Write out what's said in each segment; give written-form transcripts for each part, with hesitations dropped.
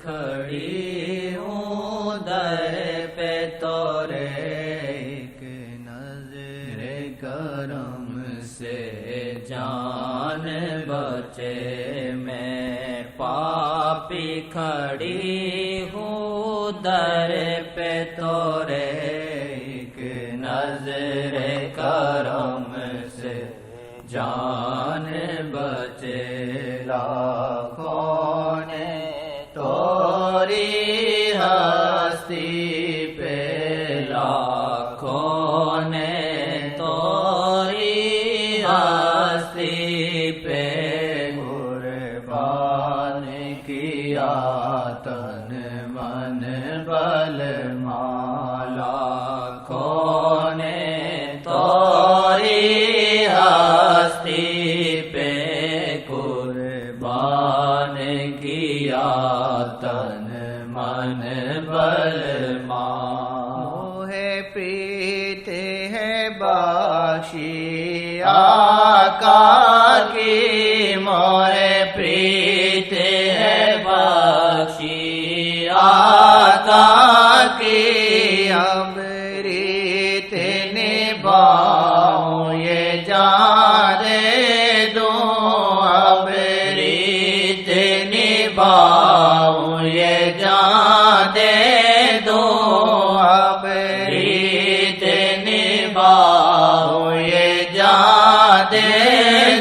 کھڑی ہوں در پہ تورے، ایک نظر کرم سے جان بچے، میں پاپی کھڑی ہوں در پہ تورے، ایک نظر کرم سے جان بچے، لاکھوں نے توری ہستی پہ، لاکھوں نے توری ہستی پہ قربان کیا تن من بل مال، لاکھوں نے توری ہستی پہ قربان کیا تن من بل مال، ہے پریت ہے بخشی آقا کی، موہ پریت ہے بخشی آقا کی، امرت نبھاؤں یہ جان دے دوں، امرت نبھاؤں یہ جان دے دوں، امرت نبھاؤں یہ جان دے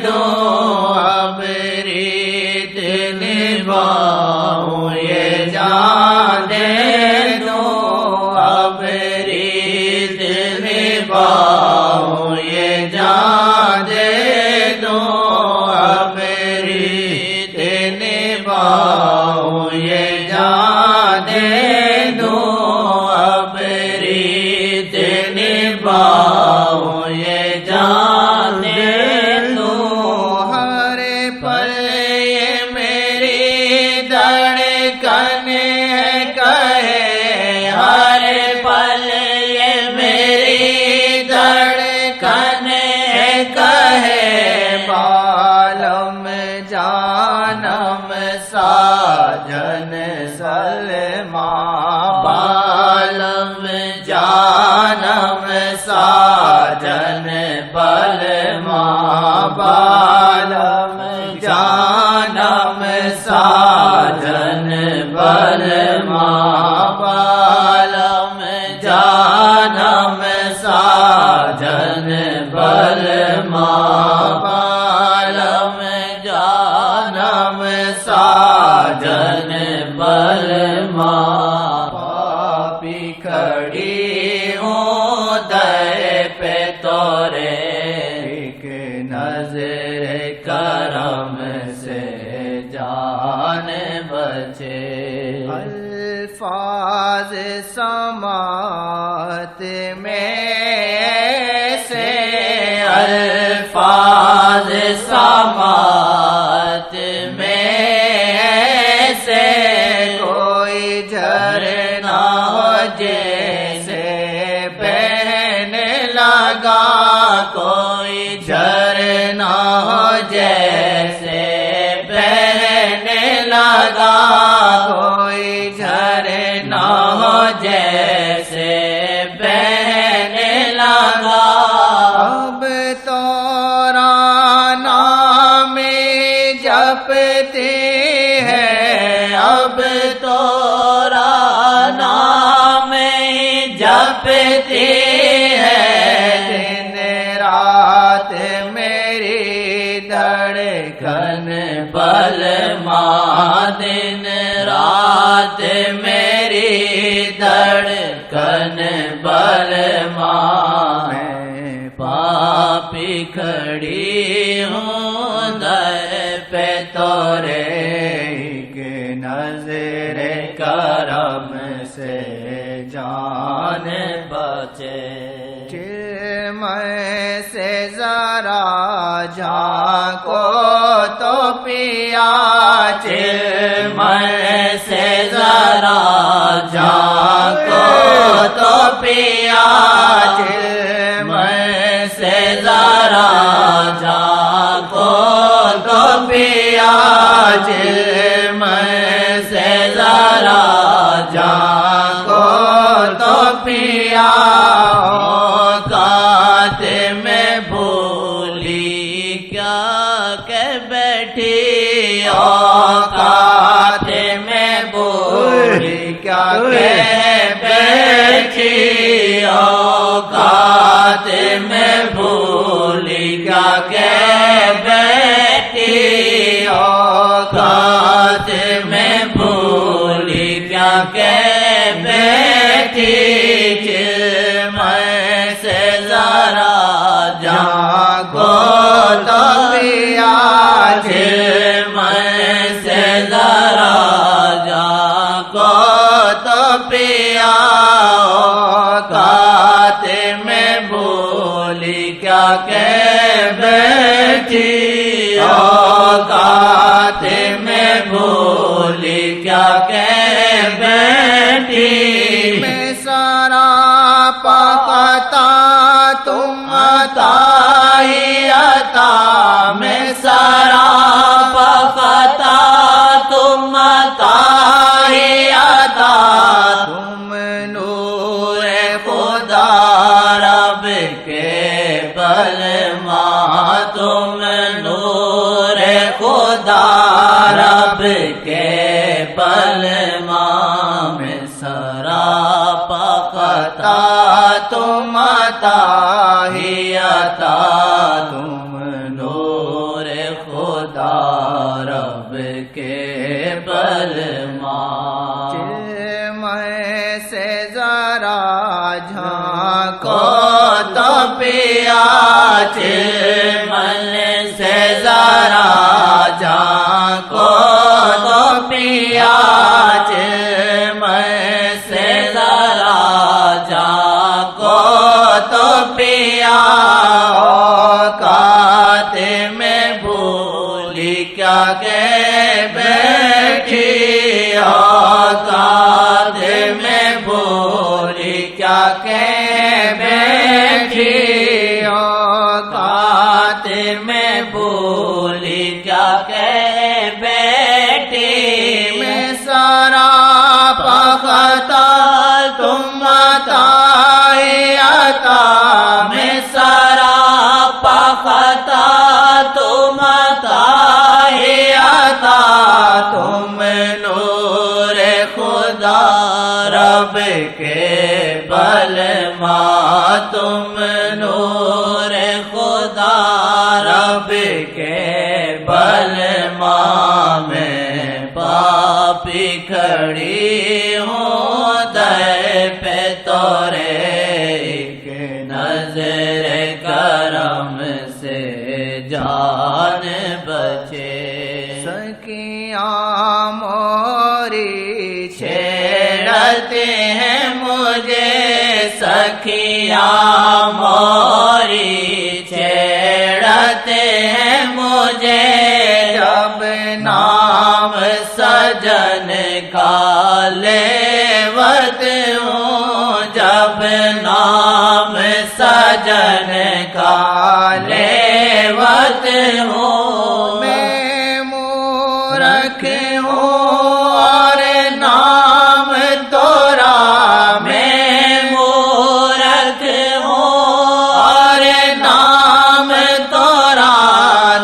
دوں، امرت نبھاؤں یہ جان دے دوں، امرت نبھاؤں یہ جان دے دوں، امرت نبھاؤں یہ جان دے دوں، امرت نبھاؤں یہ جان دے دوں، ہر پل یہ میری دھڑکن ہے کہے، ہر پل یہ میری دھڑکن ہے کہے، بالم جانم ساجن سلمان، بالم جانم ساجن بلمان، بالم جانم ساجن بلمان، بالم جانم ساجن بلمان، بالم جانم ساجن بلمان، پاپی کھڑی ہوں در پہ تورے، ایک نظر کرم سے جان بچے، الفاظ سماعت میں ایسے، الفاظ سماعت میں ایسے، کوئی جھرنا ہو جیسے بہنے لگا، کوئی جھرنا ہو جیسے بہنے لگا، کوئی جھرنا ہو جیسے بہنے لگا، اب تو نام جپتے ہیں، اب تو نام جپتے ہیں، دن رات میری دھڑکن بلمان، دن رات میری دھڑکن بلمان، میں پاپی کھڑی ہوں در پہ تورے، ایک نظر کرم سے جان بچے، میں سے ذرا جھانکو تو پیا، میں سے ذرا جھانکو تو پیا، میں سے ذرا جھانکو تو پیا، میں سے ذرا کے بیٹھی اوقات میں بھولی کیا کہ بیٹھی اوقات میں بھولی کیا کہ بیٹھی میں سے ذرا جاگو تو پیا میں سے ذرا جاگو تو پیا اوقات میں بھولی کیا کہ بیٹھی اوقات میں بھولی کیا کہ بیٹھی میں سارا پاکتا تم عطا ہی عطا میں سارا پاکتا تم عطا ہی عطا تم نور خدا رب کے بلما تم نور خدا رب کے بلما میں سارا پاکتا تم عطا ہی عطا تم نور خدا رب کے بلما میں سے ذرا جھانکو تو پیا من سے ذرا جھانکو تو پیا میں سے ذرا جھانکو تو پیا اوقات میں بھولی کیا کہ بیٹھی اوقات میں بھولی کیا کہ بیٹھی اوقات میں بھولی کیا کہ بیٹھی میں سارا پاکتا تم عطا ہی عطا میں سارا پاکتا تم عطا ہی عطا تم نور خدا رب کے بلما تم نور خدا رب کے بلما میں پاپی کھڑی ہوں در پہ تورے ایک نظر کرم سے جان بچے سکیاں موری چھیڑتے ہیں مجھے سکیاں موری چھیڑتے ہیں مجھے جب نام سجن کا لیوت ہوں جب نام سجن کا لیوت ہوں میں مورکھ ہوں اور نام تورا میں مورکھ ہوں اور نام تورا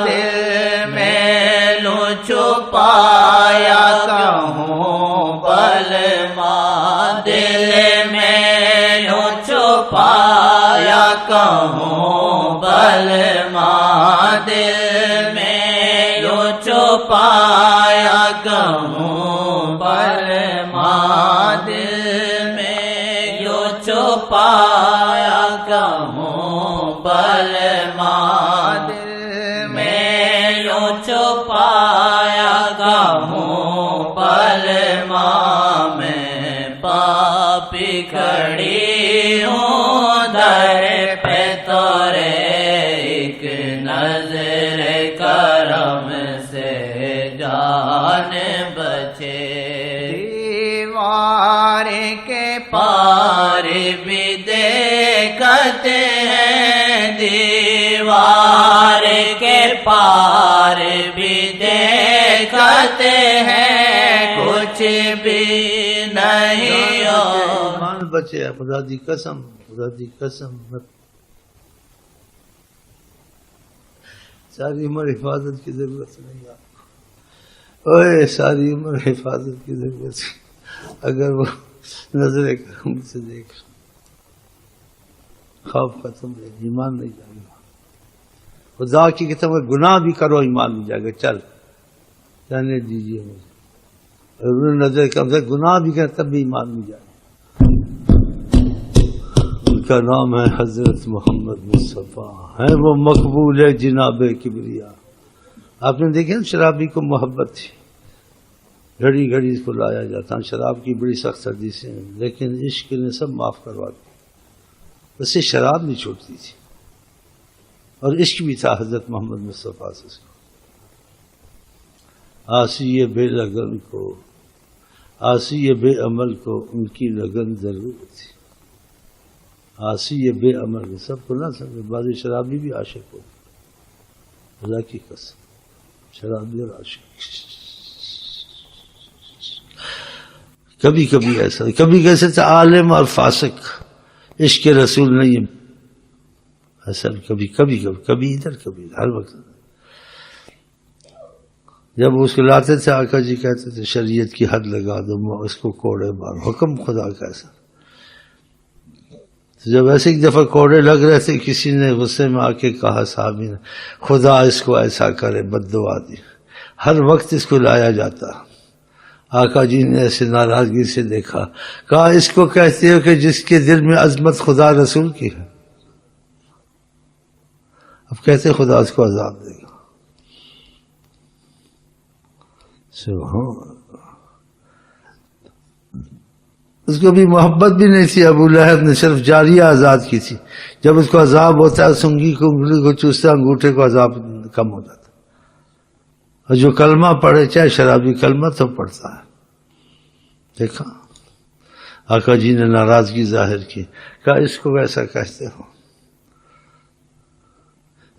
دل میں لوں چھپایا کہوں بلما دل میں لوں چھپایا کہوں بلما دل میں لوں چھپایا کہوں بلما دل میں لوں چھپایا کہوں بلما دل میں لوں چھپایا کہوں بلما میں پاپی کھڑی ہوں در پہ تورے ایک نظر کرم سے جان بچے دیوار کے پار بھی دیکھتے ہیں دیوار کے پار بھی دیکھتے ہیں کچھ بھی نہیں مان بچے خدا دی قسم ساری عمر حفاظت کی ضرورت نہیں ہے اوئے ساری عمر حفاظت کی ضرورت ہے اگر وہ نظر کرم سے دیکھ، خوف ختم ہے، ایمان نہیں جائے گا. خدا کی قسم اگر گناہ بھی کرو ایمان نہیں جائے گا. چل جانے دیجیے مجھے، اگر نظر کرم سے گناہ بھی کرے تب بھی ایمان نہیں جائے گا. ان کا نام ہے حضرت محمد مصطفیٰ، ہے وہ مقبول ہے جناب کبریا. آپ نے دیکھا شرابی کو محبت تھی، گھڑی گھڑی اس کو لایا جاتا. شراب کی بڑی سخت حدیثیں ہیں، لیکن عشق نے سب معاف کروا دی. اسے شراب نہیں چھوڑتی تھی، اور عشق بھی تھا حضرت محمد مصطفیٰ سے. آسی بے لگن کو، آسی بے عمل کو ان کی لگن ضرور تھی. آسی بے عمل کو سب کو نہ سمجھے، بعض شرابی بھی عاشق ہو، اللہ کی قسم شرابی اور عاشق. کبھی کبھی ایسا، کبھی کیسے تھا عالم اور فاسق، عشق رسول نہیں ایسا. کبھی کبھی کبھی کبھی ادھر کبھی ادھر، ہر وقت. جب اس کو لاتے تھے آقا جی کہتے تھے شریعت کی حد لگا دو، اس کو کوڑے مارو، حکم خدا کا ایسا. جب ایسے ایک دفعہ کوڑے لگ رہے تھے، کسی نے غصے میں آ کے کہا صحابی نے، خدا اس کو ایسا کرے، بد دعا دی. ہر وقت اس کو لایا جاتا. آقا جی نے ایسے ناراضگی سے دیکھا، کہا اس کو کہتے ہو کہ جس کے دل میں عظمت خدا رسول کی ہے. اب کہتے خدا اس کو عذاب دے گا. سبحان، اس کو بھی محبت بھی نہیں تھی. ابو لہب نے صرف جاریہ آزاد کی تھی. جب اس کو عذاب ہوتا ہے، سنگی کو انگلی کو چوستا، انگوٹھے کو عذاب کم ہو جاتا. اور جو کلمہ پڑھے، چاہے شرابی کلمہ تو پڑھتا ہے. دیکھا آقا جی نے ناراضگی ظاہر کی، کہا اس کو ویسا کہتے ہو،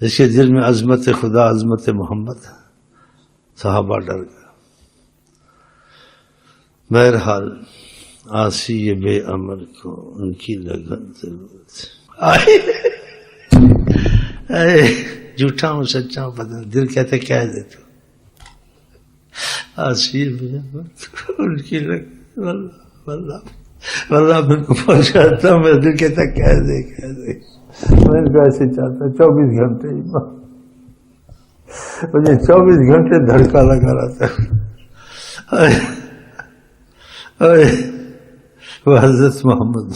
اس کے دل میں عظمت خدا، عظمت محمد ہے. صحابہ ڈر گئے. بہرحال آسی بے عمل کو ان کی لگن ضرورت. جھوٹا ہوں سچا ہوں پتہ نہیں، دل کہتے کہہ دیتے. آسی بے عمل کو ان کی لگن، واللہ میں کو پہنچاتا ہوں، میرا دل کہتا کہہ دے کہہ دے. میں ان کو ایسے چاہتا 24 گھنٹے مجھے 24 گھنٹے دھڑکا لگا رہتا ہے. وہ حضرت محمد